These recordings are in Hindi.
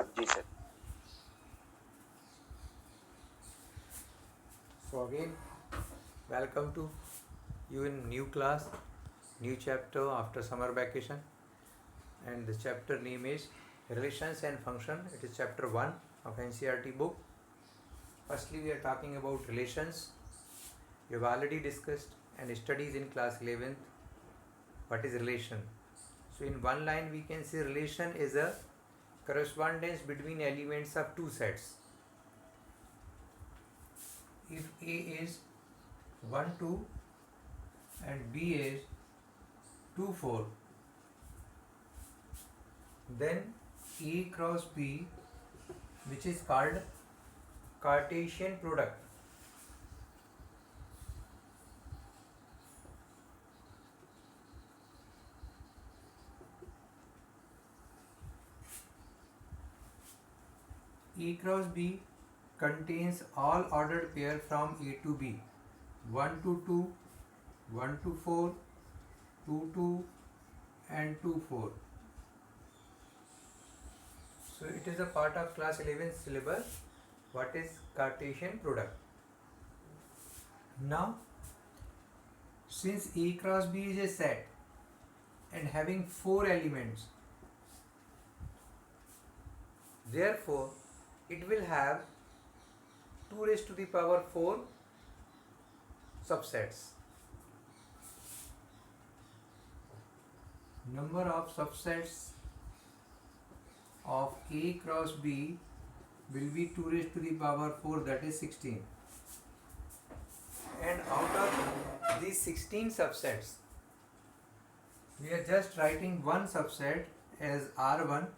Ji sir. So again, welcome to you in new class, new chapter after summer vacation, and the chapter name is Relations and Function. It is chapter 1 of NCERT book. Firstly, we are talking about relations. We have already discussed and studied in class 11th what is relation. So in one line we can say relation is a correspondence between elements of two sets. If A is 1 2 and B is 2 4, then A cross B, which is called Cartesian product. A cross B contains all ordered pair from A to B, 1 to 2, 1 to 4, 2 to and 2 4. So it is a part of class 11 syllabus. What is Cartesian product? Now, since A cross B is a set and having 4 elements, therefore it will have 2 raised to the power 4 subsets. Number of subsets of A cross B will be 2 raised to the power 4, that is 16. And out of these 16 subsets, we are just writing one subset as R1,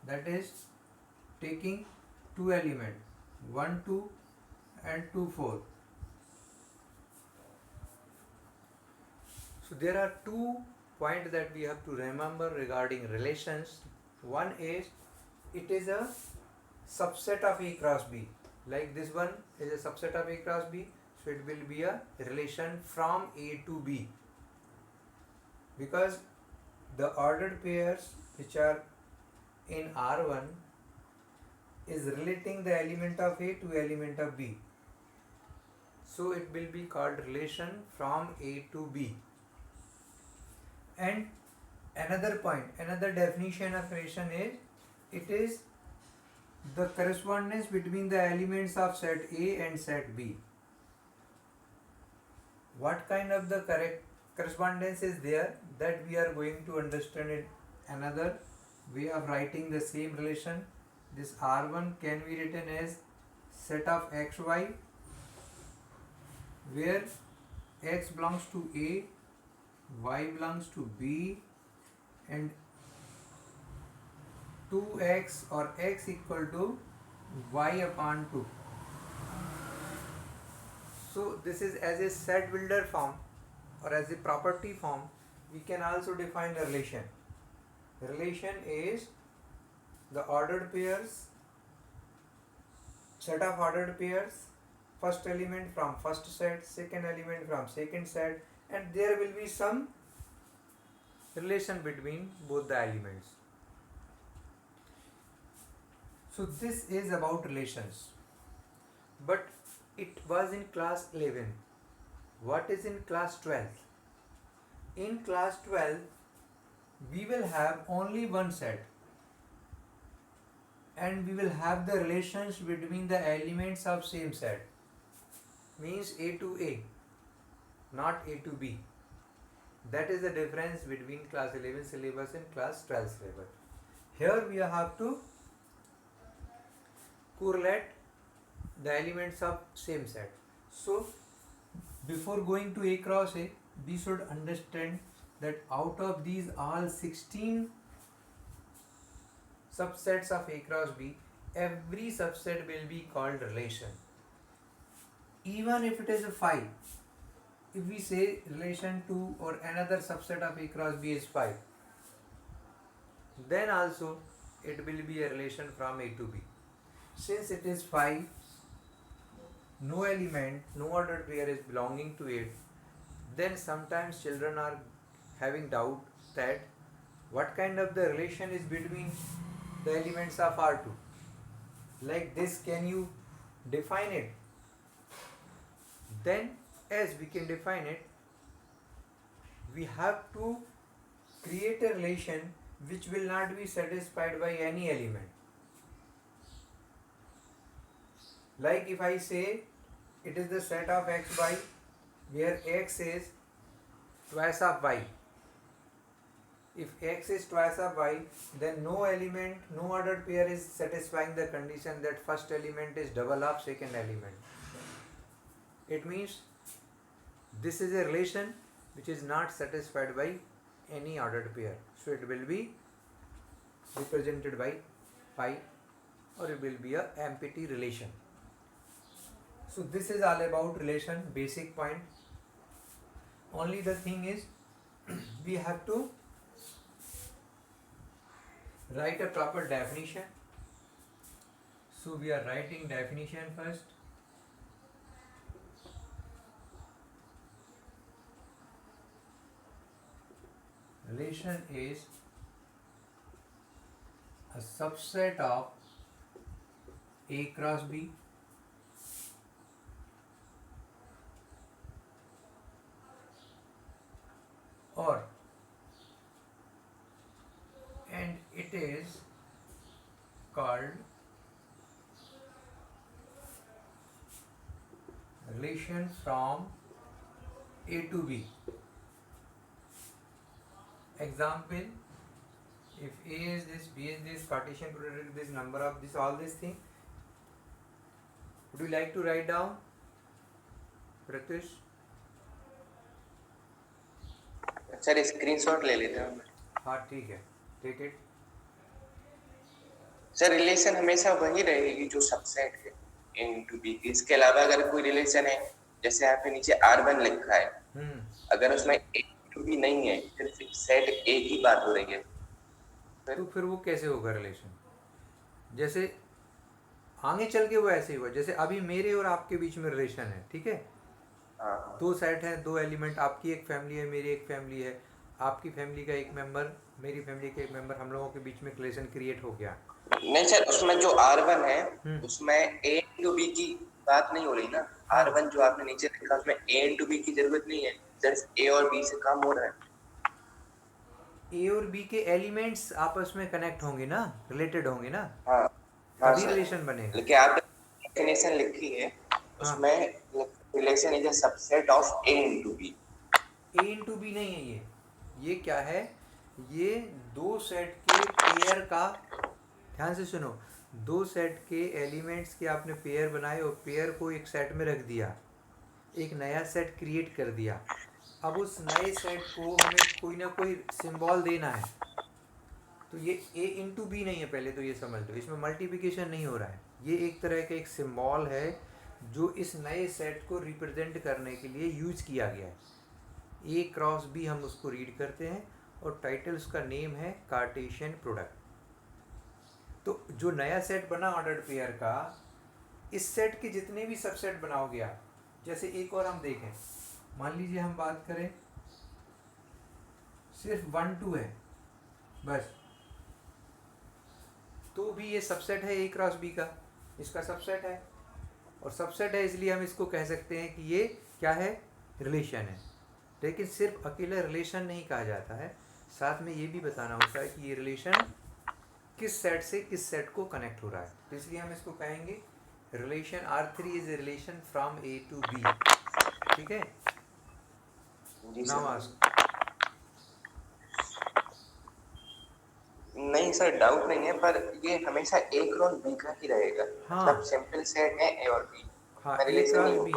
that is taking two elements 1 2 and 2 4. So there are 2 points that we have to remember regarding relations. One is it is a subset of A cross B, like this one is a subset of A cross B, so it will be a relation from A to B, because the ordered pairs which are in R1 is relating the element of A to element of B, so it will be called relation from A to B. And another point, another definition of relation is it is the correspondence between the elements of set A and set B. What kind of the correct correspondence is there, that we are going to understand in another way of writing the same relation. This R1 can be written as set of xy, where x belongs to A, y belongs to B, and 2x or x equal to y upon 2. So this is as a set builder form or as a property form. We can also define a relation. Relation is the ordered pairs, set of ordered pairs, first element from first set, second element from second set, and there will be some relation between both the elements. So this is about relations, but it was in class 11. What is in class 12? In class 12 we will have only one set, and we will have the relations between the elements of same set, means A to A, not A to B. That is the difference between class 11 syllabus and class 12 syllabus. Here we have to correlate the elements of same set. So before going to A cross A, we should understand that out of these all 16 subsets of A cross B, every subset will be called relation. Even if it is a 5, if we say relation to or another subset of A cross B is 5, then also it will be a relation from A to B. Since it is 5, no element, no ordered pair is belonging to it, then sometimes children are having doubt that what kind of the relation is between the elements of R2. Like this, can you define it? Then as we can define it, we have to create a relation which will not be satisfied by any element. Like if I say it is the set of x, y, where x is twice of y. If x is twice of y, then no element, no ordered pair is satisfying the condition that first element is double of second element. It means this is a relation which is not satisfied by any ordered pair. So it will be represented by pi, or it will be a empty relation. So this is all about relation, basic point. Only the thing is we have to write a proper definition. So we are writing definition first. Relation is a subset of A cross B or, and it is called relation from A to B. Example, if A is this, B is this, Cartesian coordinate this, number of this, all these things. Would you like to write down, Pratish? Sir screenshot ले लेते हैं. हाँ ठीक है, टेक इट. सर रिलेशन हमेशा वही रहेगी जो सबसेट है A into B. इसके अलावा अगर कोई रिलेशन है, जैसे यहाँ पे नीचे R1 लिखा है, अगर उसमें A into B नहीं है, फिर सेट A की बात हो रही है. तो फिर वो कैसे होगा रिलेशन? जैसे आगे चल के वो ऐसे ही हुआ, जैसे अभी मेरे और आपके बीच में रिलेशन है, ठीक है. दो सेट हैं, दो एलिमेंट, आपकी एक फैमिली है, मेरी एक फैमिली है, आपकी फैमिली का एक मेंबर, मेरी फैमिली का एक मेंबर, हम लोगों के बीच में रिलेशन क्रिएट हो गया. नहीं सर, उसमें जो R1 है उसमें A into B की बात नहीं हो रही ना. R1 जो आपने नीचे लिखा उसमें A into B की जरूरत नहीं है, सिर्फ A और B से काम हो रहा है. A और B के एलिमेंट्स आपस में कनेक्ट होंगे ना, रिलेटेड होंगे ना. हाँ, तभी रिलेशन बनेगा. लेकिन आपने डेफिनेशन लिखी है उसमें relation is a subset of A into B. A into B नहीं है ये क्या है? ये दो सेट के पेयर का, ध्यान से सुनो, दो सेट के एलिमेंट्स के आपने पेयर बनाए और पेयर को एक सेट में रख दिया, एक नया सेट क्रिएट कर दिया. अब उस नए सेट को हमें कोई ना कोई सिंबल देना है. तो ये A into B नहीं है, पहले तो ये समझ लो, इसमें मल्टीप्लिकेशन नहीं हो रहा है. ये एक तरह का एक सिंबल है जो इस नए सेट को रिप्रेजेंट करने के लिए यूज किया गया है. A क्रॉस B हम उसको रीड करते हैं और टाइटल उसका नेम है कार्टेशियन प्रोडक्ट. तो जो नया सेट बना ऑर्डर्ड पेयर का, इस सेट के जितने भी सबसेट बनाओगे आप, जैसे एक और हम देखें, मान लीजिए हम बात करें सिर्फ 1 2 है बस, तो भी ये सबसेट है A क्रॉस B का, इसका सबसेट है. और सबसेट है इसलिए हम इसको कह सकते हैं कि ये क्या है, रिलेशन है. लेकिन सिर्फ अकेला रिलेशन नहीं कहा जाता है, साथ में ये भी बताना होता है कि ये रिलेशन किस सेट से किस सेट को कनेक्ट हो रहा है. तो इसलिए हम इसको कहेंगे relation R3 is a relation from A to B. ठीक है. Now ask. नहीं सर, डाउट नहीं है, पर ये हमेशा A क्रॉस B का ही रहेगा. सब सिंपल सेट है A और B. हाँ, A cross B,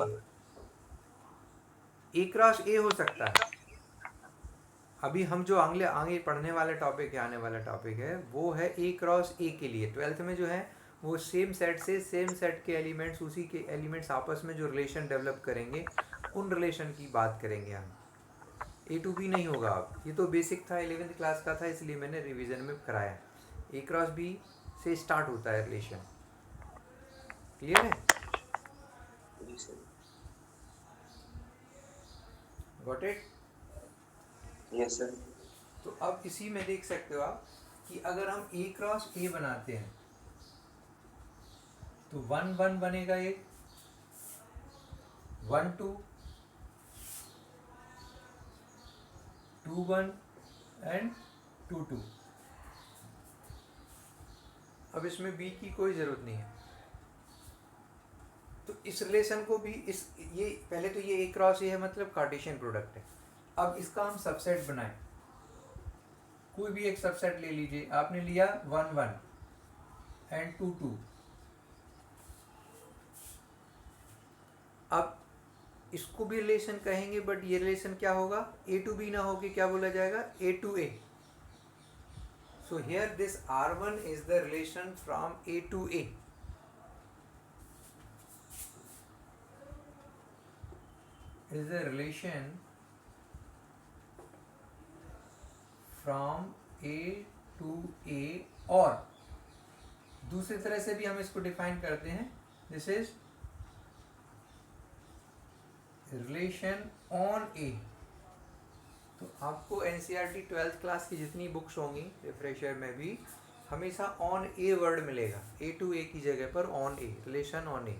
A cross A हो सकता है. अभी हम जो आगे पढ़ने वाले टॉपिक है, आने वाला टॉपिक है, वो है A क्रॉस A के लिए. 12th में जो है वो सेम सेट से सेम सेट के एलिमेंट्स, उसी के एलिमेंट्स आपस में जो रिलेशन डेवलप करेंगे, उन रिलेशन की बात करेंगे हम. A to B नहीं होगा. अब ये तो बेसिक था, 11th क्लास का था, इसलिए मैंने रिवीजन में कराया. A क्रॉस B से स्टार्ट होता है रिलेशन. क्लियर है? Got it? Yes sir. तो अब इसी में देख सकते हो आप, कि अगर हम A क्रॉस A बनाते हैं तो 1 1 बनेगा, एक 1 2 2 1 एंड 2 2। अब इसमें B की कोई ज़रूरत नहीं है। तो इस रिलेशन को भी ये पहले तो ये A क्रॉस A है, मतलब कार्टेशियन प्रोडक्ट है। अब इसका हम सबसेट बनाएं, कोई भी एक सबसेट ले लीजिए। आपने लिया 1 1 एंड 2 2। अब इसको भी रिलेशन कहेंगे, बट ये रिलेशन क्या होगा, A to B ना होके क्या बोला जाएगा, A to A। So here this R1 is the relation from A to A. Is the relation from A to A, और दूसरी तरह से भी हम इसको डिफाइन करते हैं, दिस इज रिलेशन ऑन ए। तो आपको एनसीईआरटी 12th क्लास की जितनी बुक्स होंगी रिफ्रेशर में भी हमेशा ऑन ए वर्ड मिलेगा, ए टू ए की जगह पर on A, relation on A.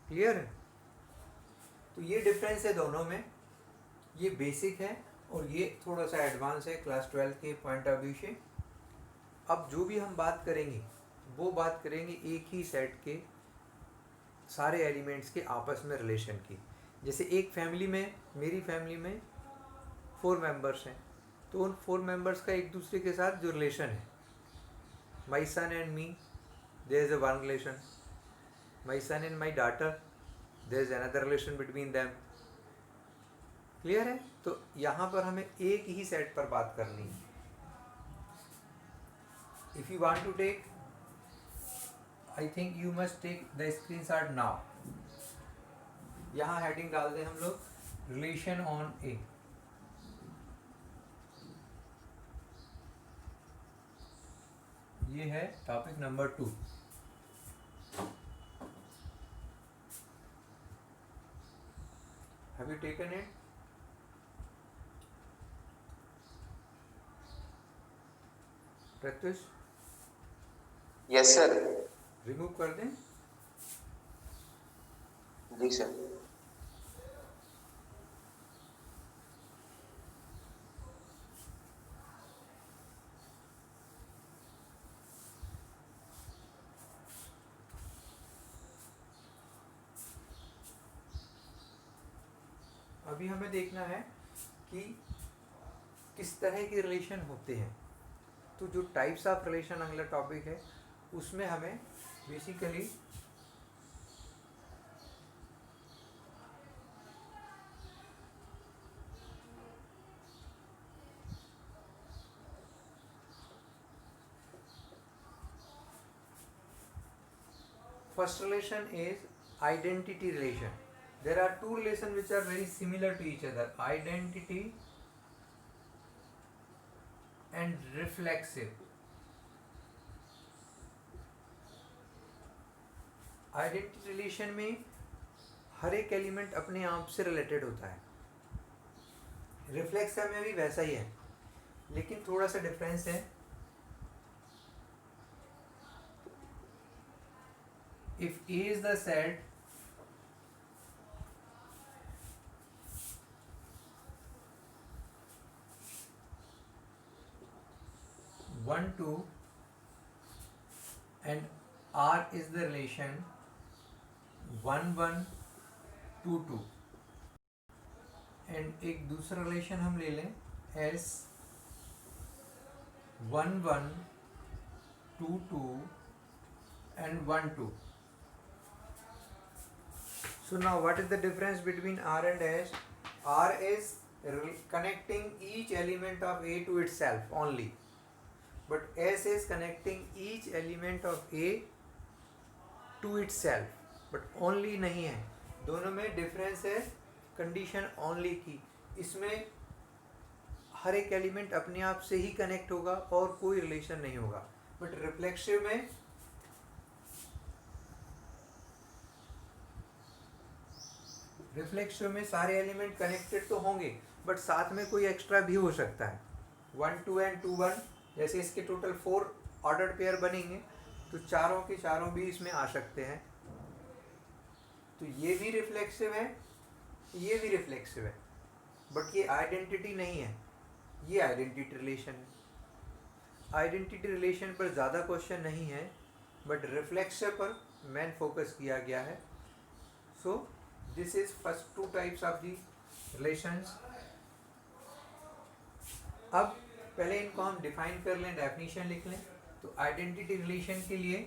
Clear है? तो ये डिफरेंस है दोनों में, ये बेसिक है और ये थोड़ा सा एडवांस है क्लास 12 के पॉइंट ऑफ व्यू से। अब जो भी हम बात करेंगे वो बात करेंगे एक ही सेट के सारे एलिमेंट्स के आपस में रिलेशन की। जैसे एक फैमिली में, मेरी फैमिली में 4 मेंबर्स हैं, तो उन 4 मेंबर्स का एक दूसरे के साथ जो रिलेशन है, my son and me there is a one relation, my son and my daughter there is another relation between them. Clear है? तो यहाँ पर हमें एक ही सेट पर बात करनी है। If you want to take, I think you must take the screenshot now. यहाँ हेडिंग डाल दें हम लोग, रिलेशन ऑन ए। ये है topic number 2। Have you taken it? Pratyush, yes sir. Remove कर दें? जी सर। अभी हमें देखना है कि किस तरह के रिलेशन होते हैं। तो जो टाइप्स ऑफ रिलेशन अगला टॉपिक है, उसमें हमें basically first relation is identity relation. There are two relations which are very similar to each other, identity and reflexive. Identity relation में हर एक एलिमेंट अपने आप से रिलेटेड होता है, रिफ्लेक्सिव में भी वैसा ही है, लेकिन थोड़ा सा डिफरेंस है। If A is the set, one two, and R is the relation 1 1 2 2, and एक दूसरा रिलेशन हम ले लें S 1 1 2 2 and 1 2. So now what is the difference between R and S? R is connecting each element of A to itself only, but S is connecting each element of A to itself, but only नहीं है। दोनों में डिफरेंस है कंडीशन only की। इसमें हर एक एलिमेंट अपने आप से ही कनेक्ट होगा और कोई रिलेशन नहीं होगा, बट रिफ्लेक्सिव में सारे एलिमेंट कनेक्टेड तो होंगे, बट साथ में कोई एक्स्ट्रा भी हो सकता है। 1 2 and 2 1 जैसे इसके टोटल 4 ऑर्डर्ड पेयर बनेंगे तो चारों के चारों भी इसमें आ सकते हैं। तो ये भी रिफ्लेक्सिव है, ये भी रिफ्लेक्सिव है, बट ये आइडेंटिटी नहीं है, ये आइडेंटिटी रिलेशन है। आइडेंटिटी रिलेशन पर ज़्यादा क्वेश्चन नहीं है, बट रिफ्लेक्सिव पर मेन फोकस किया गया है। So this is first 2 types of the relations. अब पहले इनको हम डिफाइन कर लें, डेफिनेशन लिख लें। तो आइडेंटिटी रिलेशन के लिए,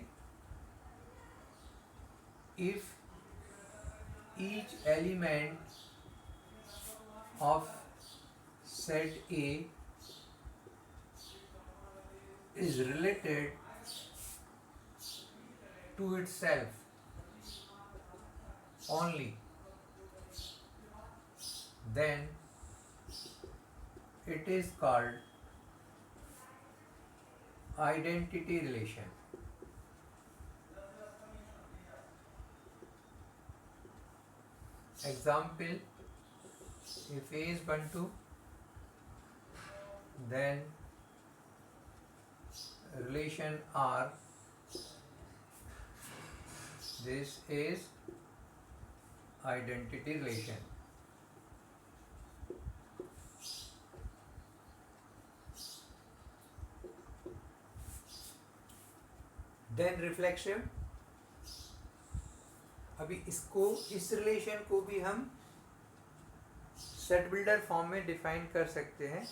if each element of set A is related to itself only, then it is called identity relation. Example, if A is 1 2, then relation R, this is identity relation. Then reflexive, अभी इसको, इस रिलेशन को भी हम सेट बिल्डर फॉर्म में डिफाइन कर सकते हैं।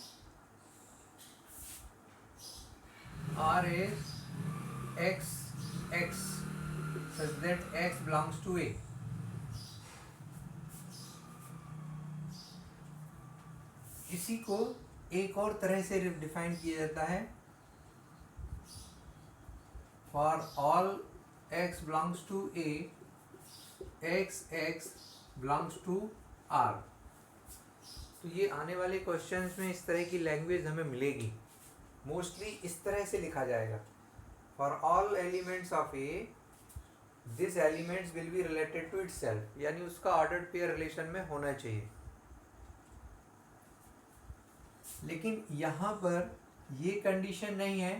R is x x such that x belongs to A. इसी को एक और तरह से डिफाइन किया जाता है, for all x belongs to A, x x belongs to R. तो ये आने वाले क्वेश्चंस में इस तरह की लैंग्वेज हमें मिलेगी। मोस्टली इस तरह से लिखा जाएगा, for all elements of A this elements will be related to itself, यानी उसका ऑर्डर्ड पेयर रिलेशन में होना चाहिए। लेकिन यहाँ पर ये कंडीशन नहीं है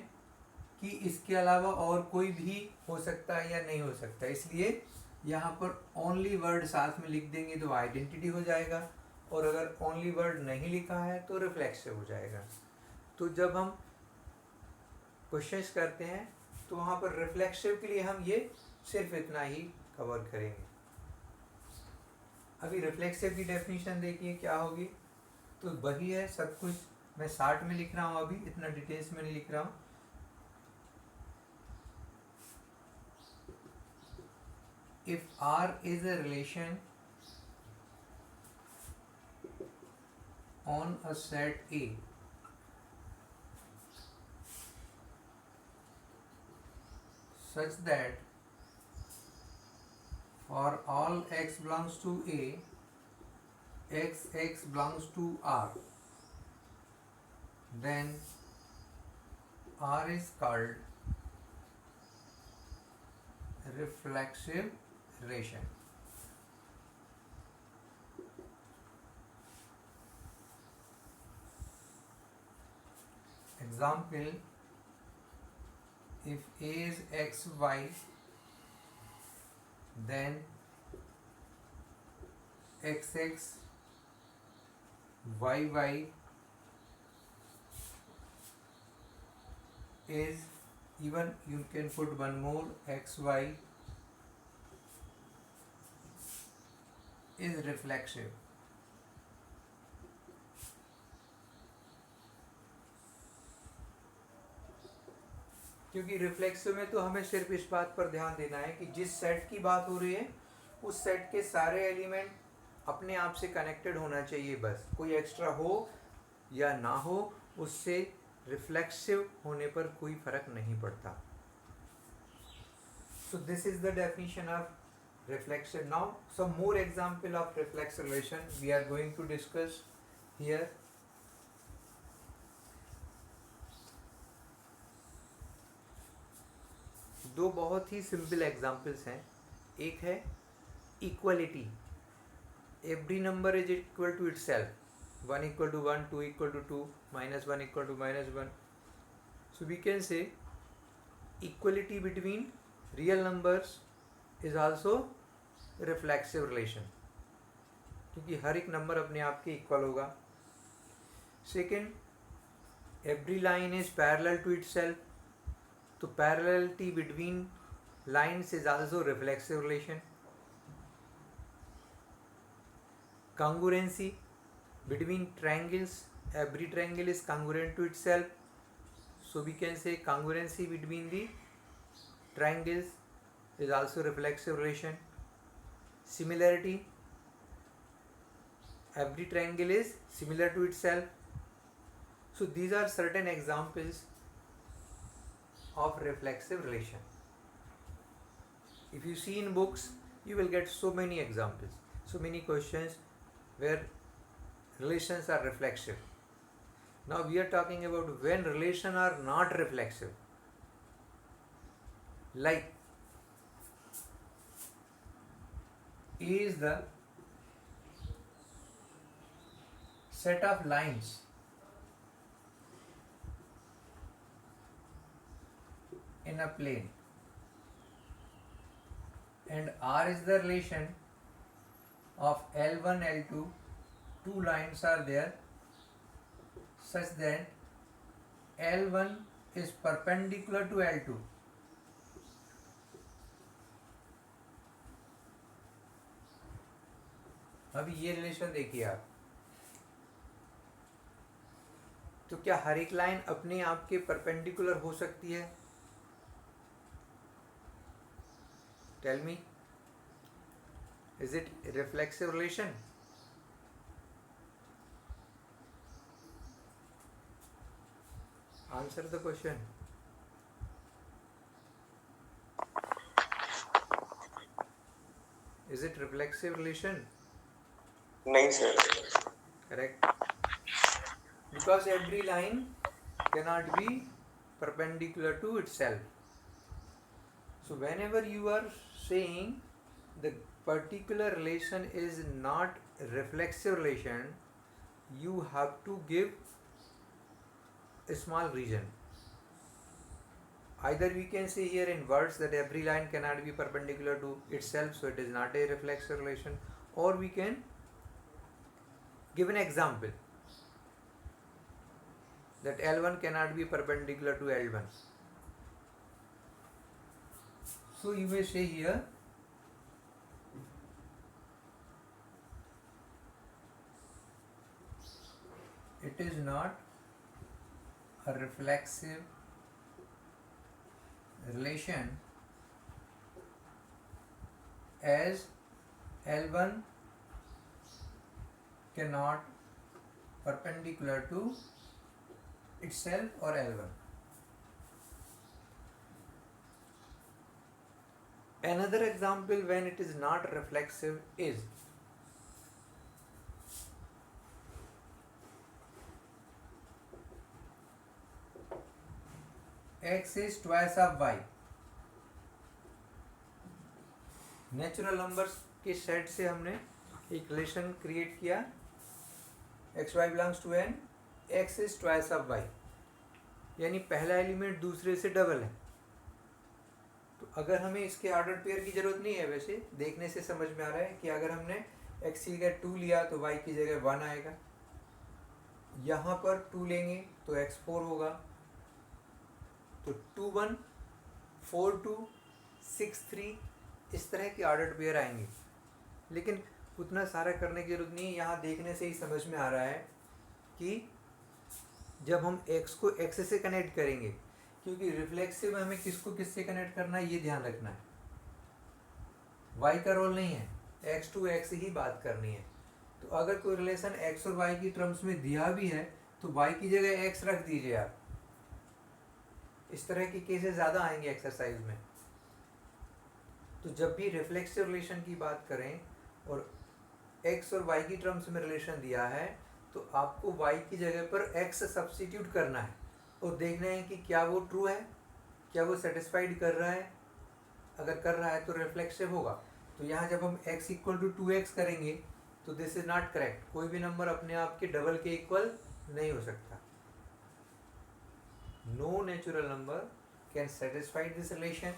कि इसके अलावा और कोई भी हो सकता है या नहीं हो सकता, इसलिए यहाँ पर ओनली वर्ड साथ में लिख देंगे तो आइडेंटिटी हो जाएगा, और अगर ओनली वर्ड नहीं लिखा है तो रिफ्लेक्सिव हो जाएगा। तो जब हम क्वेश्चंस करते हैं तो वहाँ पर रिफ्लेक्सिव के लिए हम ये सिर्फ इतना ही कवर करेंगे। अभी रिफ्लेक्सिव की डेफिनेशन देखिए क्या होगी। तो वही है सब कुछ, मैं शार्ट में लिख रहा हूँ, अभी इतना डिटेल्स में नहीं लिख रहा हूँ। If R is a relation on a set A, such that for all x belongs to A, x x belongs to R, then R is called reflexive relation. Example, if A is x y, then x x y y is, even you can put one more, x y is reflexive. क्योंकि रिफ्लेक्सिव में तो हमें सिर्फ इस बात पर ध्यान देना है कि जिस सेट की बात हो रही है उस सेट के सारे एलिमेंट अपने आप से कनेक्टेड होना चाहिए, बस कोई एक्स्ट्रा हो या ना हो उससे रिफ्लेक्सिव होने पर कोई फर्क नहीं पड़ता। So this is the definition of reflexive. Now some more example of reflexive relation we are going to discuss here. दो बहुत ही सिंपल एग्जाम्पल्स हैं। एक है equality, every number is equal to itself, 1 = 1, 2 = 2, -1 = -1, So we can say equality between real numbers is also reflexive relation, क्योंकि हर एक नंबर अपने आप के इक्वल होगा. Second, every line is parallel to itself, तो parallelity between lines is also reflexive relation. Congruency between triangles, every triangle is congruent to itself, so we can say congruency between the triangles is also reflexive relation. Similarity, every triangle is similar to itself. So these are certain examples of reflexive relation. If you see in books, you will get so many examples, so many questions where relations are reflexive. Now we are talking about when relations are not reflexive. Like A is the set of lines in a plane, and R is the relation of L1, L2, two lines are there such that L1 is perpendicular to L2. अभी ये रिलेशन देखिए आप, तो क्या हर एक लाइन अपने आप के परपेंडिकुलर हो सकती है? Tell me, is it reflexive relation? Answer the question. Is it reflexive relation? नहीं sir. Correct. Because every line cannot be perpendicular to itself. So whenever you are saying the particular relation is not reflexive relation, you have to give a small reason. Either we can say here in words that every line cannot be perpendicular to itself, so it is not a reflexive relation, or we can give an example that L1 cannot be perpendicular to L1. So you may say here, it is not a reflexive relation as L1 cannot perpendicular to itself or L1. Another example when it is not reflexive is x is twice of y. Natural numbers के सेट से हमने एक रिलेशन क्रिएट किया, X Y belongs to N, X is twice of Y, यानी पहला एलिमेंट दूसरे से डबल है. तो अगर हमें इसके ऑर्डर पेयर की ज़रूरत नहीं है, वैसे देखने से समझ में आ रहा है कि अगर हमने एक्स की जगह 2 लिया तो वाई की जगह 1 आएगा, यहाँ पर 2 लेंगे तो एक्स 4 होगा, तो 2 1 4 2 6 3 इस तरह के ऑर्डर पेयर आएंगे. लेकिन उतना सारा करने की जरूरत नहीं है, यहाँ देखने से ही समझ में आ रहा है कि जब हम x को x से कनेक्ट करेंगे, क्योंकि रिफ्लेक्सिव में हमें किसको किससे कनेक्ट करना है ये ध्यान रखना है, y का रोल नहीं है, x टू x ही बात करनी है. तो अगर कोई रिलेशन x और y की टर्म्स में दिया भी है तो y की जगह x रख दीजिए आप. इस तरह के केसेस ज़्यादा आएंगे एक्सरसाइज में. तो जब भी रिफ्लेक्सिव रिलेशन की बात करें और x और y की टर्म्स में रिलेशन दिया है तो आपको y की जगह पर x सब्स्टिट्यूट करना है और देखना है कि क्या वो ट्रू है, क्या वो सेटिस्फाइड कर रहा है. अगर कर रहा है तो रिफ्लेक्सिव होगा. तो यहाँ जब हम x इक्वल टू 2x करेंगे तो दिस इज नॉट करेक्ट. कोई भी नंबर अपने आप के डबल के इक्वल नहीं हो सकता. no natural number can satisfy this relation,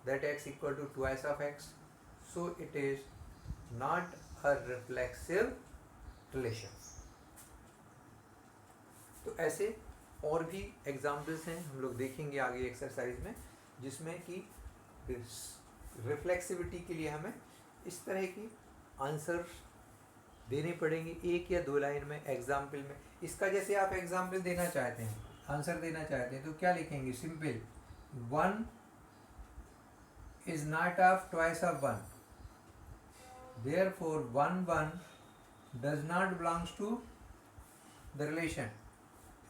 that x equal to twice of x, so it is not a reflexive relation. तो ऐसे और भी एग्जाम्पल्स हैं, हम लोग देखेंगे आगे एक्सरसाइज में, जिसमें कि रिफ्लेक्सिविटी के लिए हमें इस तरह की आंसर देने पड़ेंगे एक या दो लाइन में एग्जाम्पल में. इसका जैसे आप एग्जाम्पल देना चाहते हैं, आंसर देना चाहते हैं, तो क्या लिखेंगे? Simple, 1 is not of twice of 1, therefore 1 does not belongs to the relation.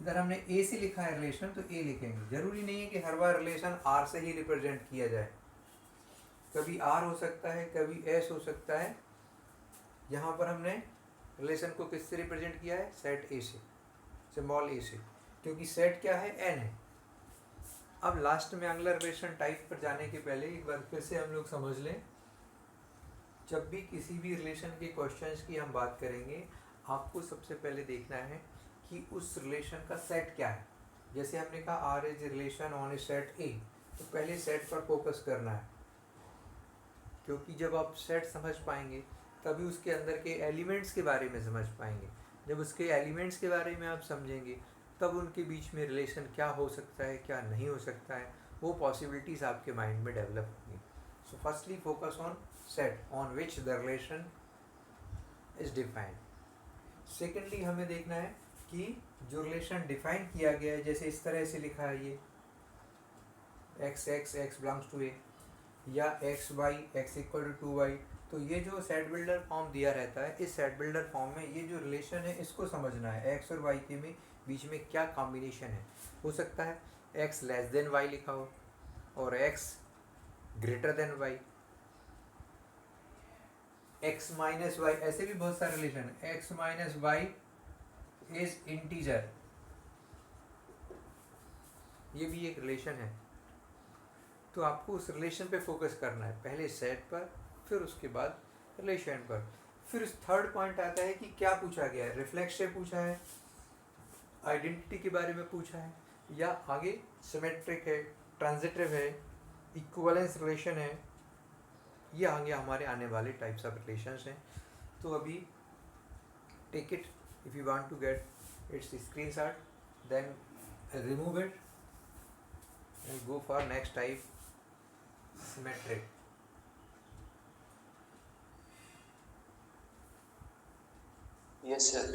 इधर हमने ए से लिखा है रिलेशन, तो ए लिखेंगे. जरूरी नहीं है कि हर बार रिलेशन आर से ही रिप्रेजेंट किया जाए, कभी आर हो सकता है, कभी एस हो सकता है. यहाँ पर हमने रिलेशन को किससे रिप्रेजेंट किया है? सेट ए से, सिंबल ए से, क्योंकि सेट क्या है? एन है. अब लास्ट में अगला रिलेशन टाइप पर जाने के पहले एक बार फिर से हम लोग समझ लें, जब भी किसी भी रिलेशन के क्वेश्चंस की हम बात करेंगे, आपको सबसे पहले देखना है कि उस रिलेशन का सेट क्या है. जैसे हमने कहा R is relation on A set A, तो पहले सेट पर फोकस करना है, क्योंकि जब आप सेट समझ पाएंगे तभी उसके अंदर के एलिमेंट्स के बारे में समझ पाएंगे. जब उसके एलिमेंट्स के बारे में आप समझेंगे तब उनके बीच में रिलेशन क्या हो सकता है, क्या नहीं हो सकता है, वो पॉसिबिलिटीज़ आपके माइंड में डेवलप होंगी. So firstly focus on set on which the relation is defined. Secondly हमें देखना है कि जो रिलेशन डिफाइन किया गया है, जैसे इस तरह से लिखा है ये x बिलोंग्स टू ए, या x इक्वल टू 2y, तो ये जो सेट बिल्डर फॉर्म दिया रहता है, इस सेट बिल्डर फॉर्म में ये जो रिलेशन है इसको समझना है. x और y के में बीच में क्या कॉम्बिनेशन है. हो सकता है x लेस देन y लिखा हो और x greater than y, x minus y, ऐसे भी बहुत सारे रिलेशन है. x minus y is integer, ये भी एक रिलेशन है. तो आपको उस रिलेशन पे फोकस करना है, पहले सेट पर, फिर उसके बाद रिलेशन पर. फिर थर्ड पॉइंट आता है कि क्या पूछा गया है. रिफ्लेक्सिव पूछा है, आइडेंटिटी के बारे में पूछा है, या आगे सिमेट्रिक है, ट्रांजिटिव है, इक्विवेलेंस रिलेशन है, ये आगे हमारे आने वाले टाइप्स ऑफ रिलेशंस हैं. तो अभी take it, if you want to get its screenshot, then remove it and go for next type, symmetric. Yes sir.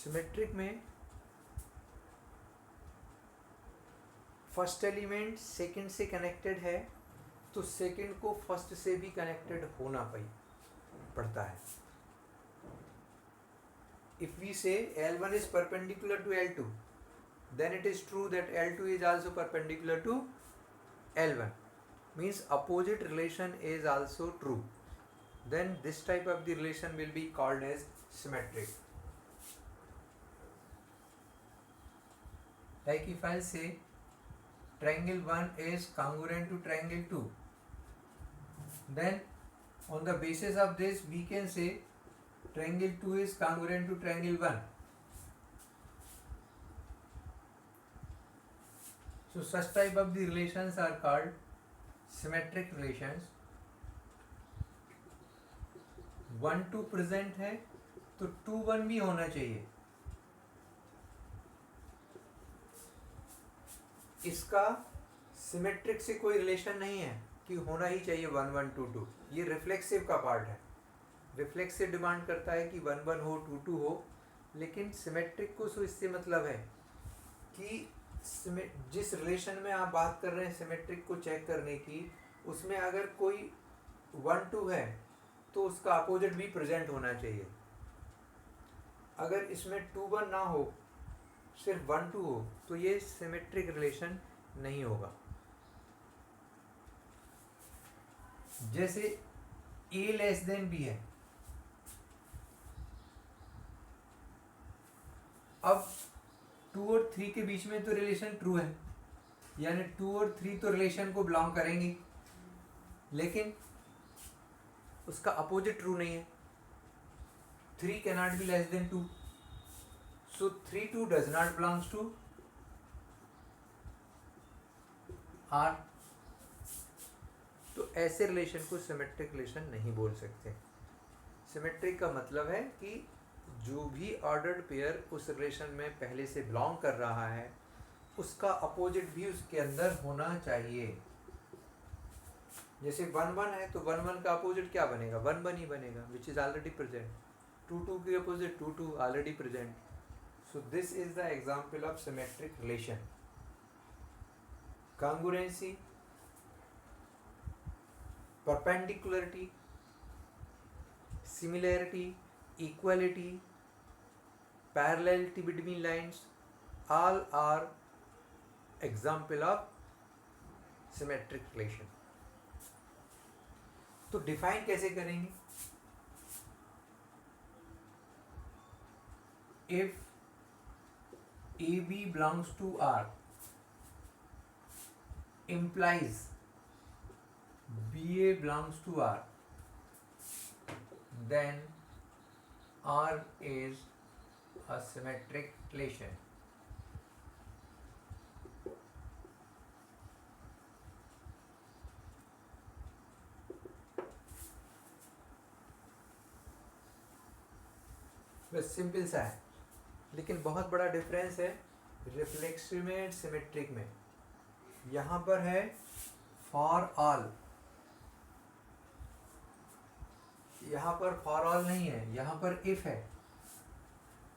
Symmetric में फर्स्ट एलिमेंट सेकंड से कनेक्टेड है, तो सेकंड को फर्स्ट से भी कनेक्टेड होना पड़ता है. इफ वी से L1 is perpendicular to L2, then it is true that L2 is also perpendicular to L1, means opposite relation is also true. Then this type of the relation will be called as symmetric. Like if I say triangle 1 is congruent to triangle 2, then on the basis of this we can say triangle 2 is congruent to triangle 1. So such type of the relations are called symmetric relations. 1 2 present है तो 2 1 भी होना चाहिए. इसका सिमेट्रिक से कोई रिलेशन नहीं है कि होना ही चाहिए 1 1 2 2. ये रिफ्लेक्सिव का पार्ट है. रिफ्लेक्सिव डिमांड करता है कि 1 1 हो, 2 2 हो, लेकिन सिमेट्रिक को इससे मतलब है कि जिस रिलेशन में आप बात कर रहे हैं सिमेट्रिक को चेक करने की, उसमें अगर कोई 1 2 है तो उसका अपोजिट भी प्रेजेंट होना चाहिए. अगर इसमें 2 1 ना हो, सिर्फ 1 2 हो, तो ये सिमेट्रिक रिलेशन नहीं होगा. जैसे ए लेस देन बी है। अब 2 और 3 के बीच में तो रिलेशन ट्रू है, यानी 2 और 3 तो रिलेशन को बिलोंग करेंगे, लेकिन उसका अपोजिट ट्रू नहीं है। 3 cannot be less than 2, so 3 2 does not belongs to R. तो ऐसे रिलेशन को सिमेट्रिक रिलेशन नहीं बोल सकते। सिमेट्रिक का मतलब है कि जो भी ऑर्डर्ड पेयर उस रिलेशन में पहले से बिलोंग कर रहा है, उसका अपोजिट भी उसके अंदर होना चाहिए। जैसे 1 1 है तो 1 1 का अपोजिट क्या बनेगा? 1 1 ही बनेगा, विच इज ऑलरेडी प्रेजेंट। 2 2 के opposite 2 2 already present. So this is the example of symmetric relation. congruency, perpendicularity, similarity, equality, parallelity between lines, all are example of symmetric relation. तो डिफाइन कैसे करेंगे? if AB belongs to R implies BA belongs to R, then R is a symmetric relation. बस सिंपल सा है, लेकिन बहुत बड़ा डिफरेंस है रिफ्लेक्सिव में, सिमेट्रिक में। यहाँ पर है फॉर ऑल, यहाँ पर फॉर ऑल नहीं है, यहाँ पर इफ है।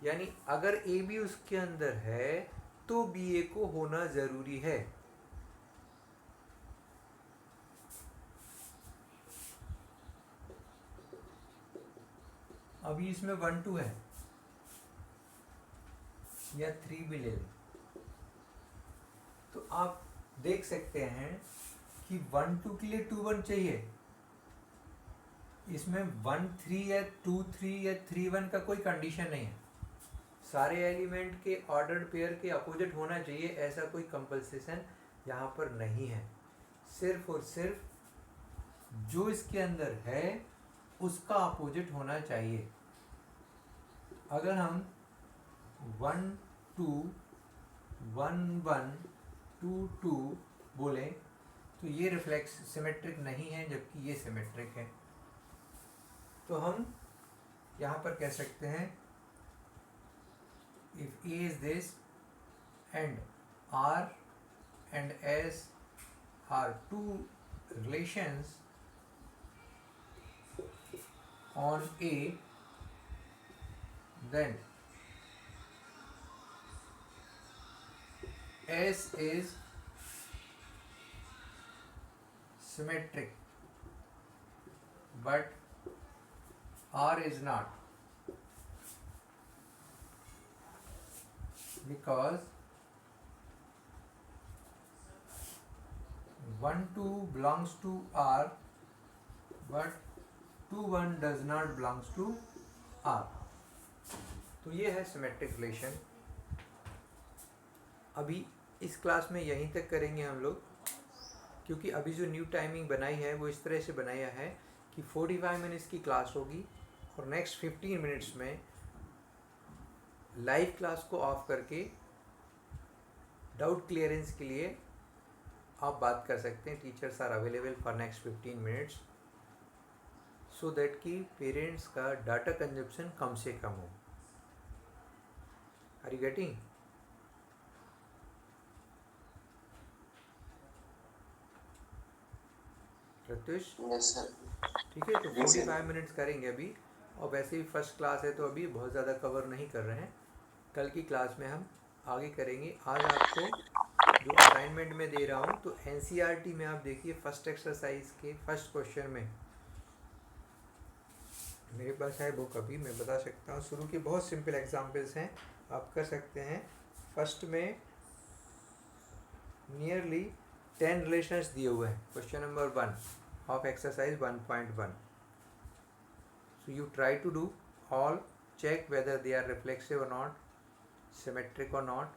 यानी अगर ए बी उसके अंदर है तो बी ए को होना जरूरी है। अभी इसमें 1 2 है या 3 भी ले लें, तो आप देख सकते हैं कि 1 2 के लिए 2 1 चाहिए। इसमें 1 3 या 2 3 या 3 1 का कोई कंडीशन नहीं है। सारे एलिमेंट के ऑर्डर्ड पेयर के अपोजिट होना चाहिए, ऐसा कोई कंपल्सेशन यहाँ पर नहीं है। सिर्फ और सिर्फ जो इसके अंदर है उसका अपोजिट होना चाहिए। अगर हम 1 2 1 1 2 2 बोले तो ये रिफ्लेक्स सिमेट्रिक नहीं है, जबकि ये सिमेट्रिक है। तो हम यहाँ पर कह सकते हैं if A is this and R and S are two relations on A, then S is symmetric but R is not, because 1 2 belongs to R but 2 1 does not belongs to R. तो ये है सिमेट्रिक रिलेशन। अभी इस क्लास में यहीं तक करेंगे हम लोग, क्योंकि अभी जो न्यू टाइमिंग बनाई है वो इस तरह से बनाया है कि 45 मिनट्स की क्लास होगी और नेक्स्ट 15 मिनट्स में लाइव क्लास को ऑफ करके डाउट क्लियरेंस के लिए आप बात कर सकते हैं। Teachers are available for next 15 minutes, so that कि पेरेंट्स का डाटा कंजप्शन कम से कम हो। Are you getting? Pratyush? Yes sir. ठीक है, तो 45 मिनट्स करेंगे अभी, और वैसे ही फर्स्ट क्लास है तो अभी बहुत ज़्यादा कवर नहीं कर रहे हैं। कल की क्लास में हम आगे करेंगे। आज आपको जो असाइनमेंट में दे रहा हूँ, तो एनसीईआरटी में आप देखिए फर्स्ट एक्सरसाइज के फर्स्ट क्वेश्चन में, मेरे पास है बुक, अभी मैं बता सकता हूँ। शुरू के बहुत सिंपल एग्जांपल्स हैं, आप कर सकते हैं। फर्स्ट में नियरली 10 रिलेशंस दिए हुए हैं। Question number 1 of exercise 1.1। So you try to do all, check whether they are reflexive or not, symmetric or not.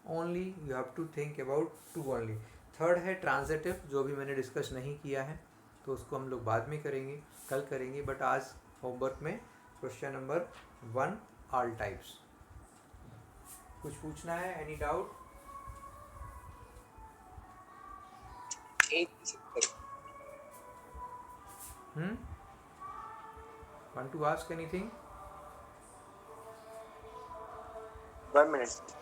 Only you have to think about two only. Third है ट्रांजिटिव, जो भी मैंने डिस्कस नहीं किया है, तो उसको हम लोग बाद में करेंगे, कल करेंगे. बट आज होमवर्क में क्वेश्चन नंबर 1 ऑल टाइप्स. कुछ पूछना है? Any doubt? Want to ask anything? 1 minute.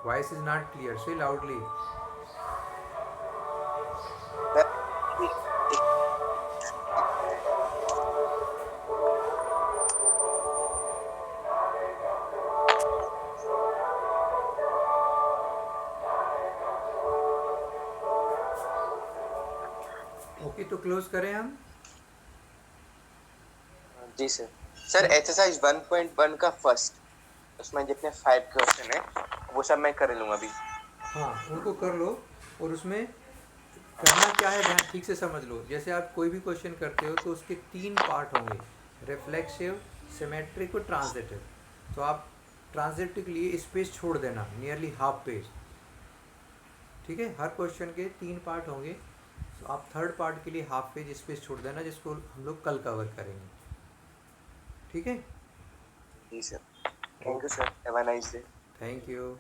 Voice is not clear. Say loudly. Okay, तो क्लोज करें हम. जी सर. सर एक्सरसाइज 1.1 का फर्स्ट, उसमें जितने 5 क्वेश्चन है वो सब मैं कर लूँगा अभी. हाँ, उनको कर लो. और उसमें करना क्या है ध्यान ठीक से समझ लो. जैसे आप कोई भी क्वेश्चन करते हो तो उसके 3 पार्ट होंगे, रिफ्लेक्सिव, सिमेट्रिक और ट्रांजिटिव. तो आप ट्रांजिटिव के लिए स्पेस छोड़ देना, नियरली हाफ पेज. ठीक है, हर क्वेश्चन के 3 पार्ट होंगे, तो आप थर्ड पार्ट के लिए हाफ पेज स्पेस छोड़ देना, जिसको हम लोग कल कवर करेंगे. ठीक है. जी sir. Thank you sir. Have a nice day. Thank you.